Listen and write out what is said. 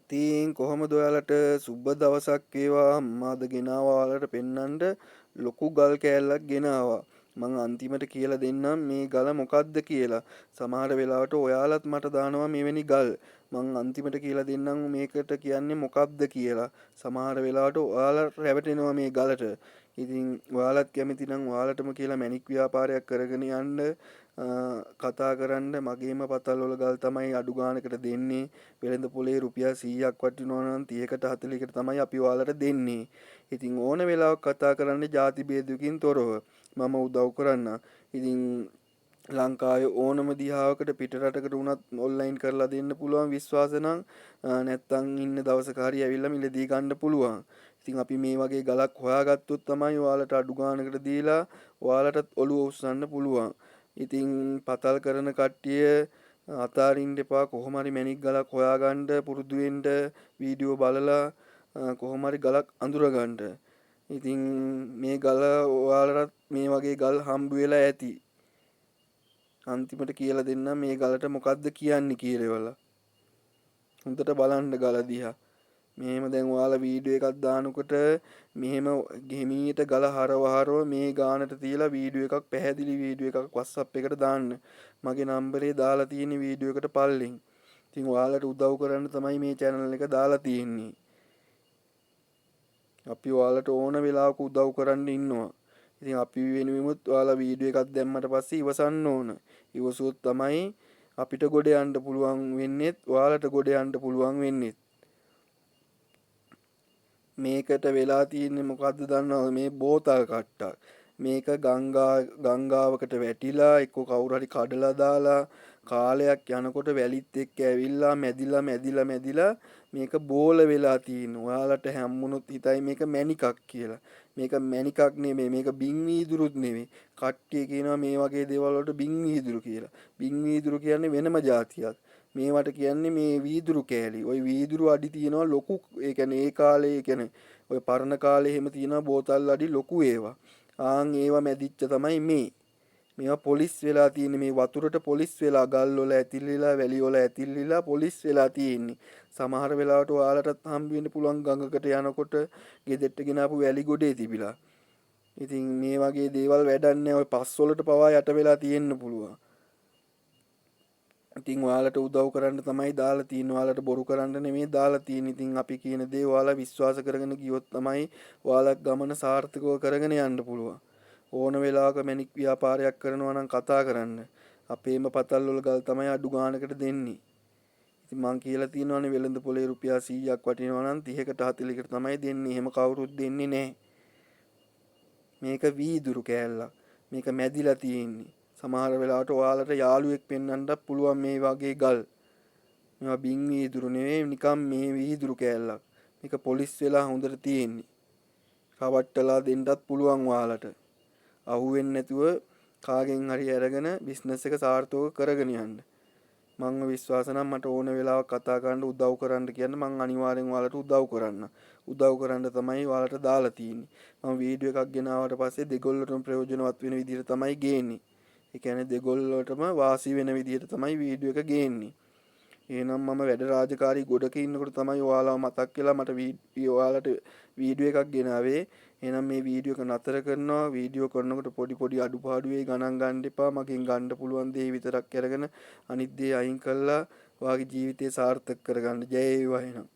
ඉතින් කොහොමද ඔයාලට සුබ දවසක් වේවා අම්මාද ගෙනාවා ඔයාලට පෙන්නන්න ලොකු ගල් කෑල්ලක් ගෙනාවා. මං අන්තිමට කියලා දෙන්නම් මේ ගල මොකක්ද කියලා. සමහර වෙලාවට ඔයාලත් මට දානවා මෙවැනි ගල්. මං අන්තිමට කියලා දෙන්නම් මේකට කියන්නේ මොකක්ද කියලා. සමහර වෙලාවට ඔයාලා රැවටෙනවා මේ ගලට. ඉතින් ඔයාලත් කැමති නම් ඔයාලටම කියලා මැණික් ව්‍යාපාරයක් කරගෙන යන්න කතා කරන්න මගේම පතල් වල ගල් තමයි අඩු ගානකට දෙන්නේ. වෙළඳ පොලේ රුපියල් 100ක් වටිනවා නම් 30කට 40කට තමයි අපි ඔයාලට දෙන්නේ. ඉතින් ඕන වෙලාවක කතා කරන්න ಜಾති ભેදයකින් තොරව මම උදව් කරන්න. ඉතින් ලංකාවේ ඕනම දිහාවකට පිට රටකට වුණත් ඔන්ලයින් කරලා දෙන්න පුළුවන් විශ්වාස නම් නැත්තම් ඉන්න දවසක හරි ඇවිල්ලා මිලදී ගන්න පුළුවන්. ඉතින් අපි මේ වගේ ගලක් හොයාගත්තොත් තමයි ඔයාලට අඩු ගානකට දීලා ඔයාලටත් ඔළුව උස්සන්න පුළුවන්. ඉතින් පතල් කරන කට්ටිය අතාරින්න එපා. කොහොම හරි මැණික් ගලක් හොයාගන්න පුරුදු වෙන්න වීඩියෝ බලලා කොහොම හරි ගලක් අඳුරගන්න. ඉතින් මේ ගල ඔයාලටත් මේ වගේ ගල් හම්බ වෙලා ඇති. අන්තිමට කියලා දෙන්නම් මේ ගලට මොකද්ද කියන්නේ කියලා. හොඳට බලන්න ගල දිහා. මෙහෙම දැන් ඔයාලා වීඩියෝ එකක් දානකොට මෙහෙම ගෙමීට ගල හරව මේ ගානට තියලා වීඩියෝ එකක් පැහැදිලි වීඩියෝ එකක් WhatsApp එකට දාන්න. මගේ නම්බරේ දාලා තියෙන වීඩියෝ එකට පල්ලෙන්. ඉතින් ඔයාලට උදව් කරන්න තමයි මේ channel එක දාලා තියෙන්නේ. අපි ඔයාලට ඕන වෙලාවක උදව් කරන්න ඉන්නවා. ඉතින් අපි වෙනුවෙමුත් ඔයාලා වීඩියෝ එකක් දැම්මට පස්සේ ඉවසන්න ඕන. ඉවසුවොත් තමයි අපිට ගොඩ යන්න පුළුවන් වෙන්නේ. ඔයාලට ගොඩ යන්න පුළුවන් වෙන්නේ. මේකට වෙලා තියෙන්නේ මොකද්ද දන්නවද? මේ බෝතල් කට්ටක්. මේක ගංගාවකට වැටිලා එක්ක කවුරු හරි කඩලා දාලා කාලයක් යනකොට වැලිත් එක්ක ඇවිල්ලා මැදිලා මේක බෝල වෙලා තියෙනවා. ඔයාලට හැම්මුණොත් හිතයි මේක මැණිකක් කියලා. මේක මැණිකක් නෙමෙයි. මේක බින් වීදුරුත් නෙමෙයි. කට්ටිය කියනවා මේ වගේ දේවල් වලට බින් වීදුරු කියලා. බින් වීදුරු කියන්නේ වෙනම જાතියක්. මේවට කියන්නේ මේ වීදුරු කෑලි. ওই වීදුරු අඩි තියෙනවා ලොකු. ඒ කියන්නේ ඒ කාලේ ඒ කියන්නේ ඔය පරණ කාලේ එහෙම තියෙනවා බෝතල් අඩි ලොකු ඒවා. ආන් ඒවා මැදිච්ච තමයි මේ. මේවා පොලිස් වෙලා තියෙන්නේ මේ වතුරට පොලිස් වෙලා ගල් වල ඇතිලිලා වැලි වල ඇතිලිලා පොලිස් වෙලා තියෙන්නේ. සමහර වෙලාවට ඔයාලටත් හම්බ වෙන්න පුළුවන් ගඟකට යනකොට ගෙදෙට්ට ගෙනාපු වැලි ගොඩේ තිබිලා. ඉතින් මේ වගේ දේවල් වැඩක් නැහැ. ඔය පස් වලට පවා යට වෙලා තියෙන්න පුළුවන්. ඉතින් ඔයාලට උදව් කරන්න තමයි දාලා තියෙන්නේ. ඔයාලට බොරු කරන්න නෙමෙයි දාලා තියෙන්නේ. ඉතින් අපි කියන දේ ඔයාලා විශ්වාස කරගෙන ගියොත් තමයි ඔයාලගේ ගමන සාර්ථකව කරගෙන යන්න පුළුවන්. ඕන වෙලාවක මැණික් ව්‍යාපාරයක් කරනවා නම් කතා කරන්න. අපේම පතල් වල ගල් තමයි අඩු ගානකට දෙන්නේ. ඉතින් මං කියලා තියෙනවානේ වෙළඳ පොලේ රුපියල් 100ක් වටිනවා නම් 30කට 40කට තමයි දෙන්නේ. එහෙම කවුරුත් දෙන්නේ නැහැ. මේක වීදුරු කෑල්ලක්. මේක මැදිලා තියෙන්නේ. සමහර වෙලාවට ඔයාලට යාළුවෙක් පෙන්වන්නත් පුළුවන් මේ වගේ ගල්. මේවා බින් වීදුරු නෙවෙයි නිකම් මේ වීදුරු කෑල්ලක්. මේක පොලිස් වෙලා හොඳට තියෙන්නේ. රවට්ටලා දෙන්නත් පුළුවන් ඔයාලට. අහුවෙන්නේ නැතුව කාගෙන් හරි අරගෙන බිස්නස් එක සාර්ථකව කරගෙන යන්න. මම විශ්වාස නම් මට ඕන වෙලාවක කතා කරන්න උදව් කරන්න කියන්න මම අනිවාර්යෙන් ඔයාලට උදව් කරන්න. උදව් කරන්න තමයි ඔයාලට දාලා තියෙන්නේ. මම වීඩියෝ එකක් ගෙනාවට පස්සේ දෙගොල්ලටම ප්‍රයෝජනවත් වෙන විදිහට තමයි ගේන්නේ. ඒ කියන්නේ දෙගොල්ලටම වාසි වෙන විදිහට තමයි වීඩියෝ එක ගේන්නේ. එහෙනම් මම වැඩ රාජකාරී ගොඩක ඉන්නකොට තමයි ඔයාලව මතක් වෙලා මට ඔයාලට වීඩියෝ එකක් ගෙනාවේ. එහෙනම් මේ වීඩියෝ එක නතර කරනවා. වීඩියෝ කරනකොට පොඩි අඩුපාඩු වෙයි ගණන් ගන්න එපා. මගෙන් ගන්න පුළුවන් දේ විතරක් අරගෙන අනිත් දේ අයින් කළා ඔයාගේ ජීවිතය සාර්ථක කරගන්න. ජය වේවා එහෙනම්.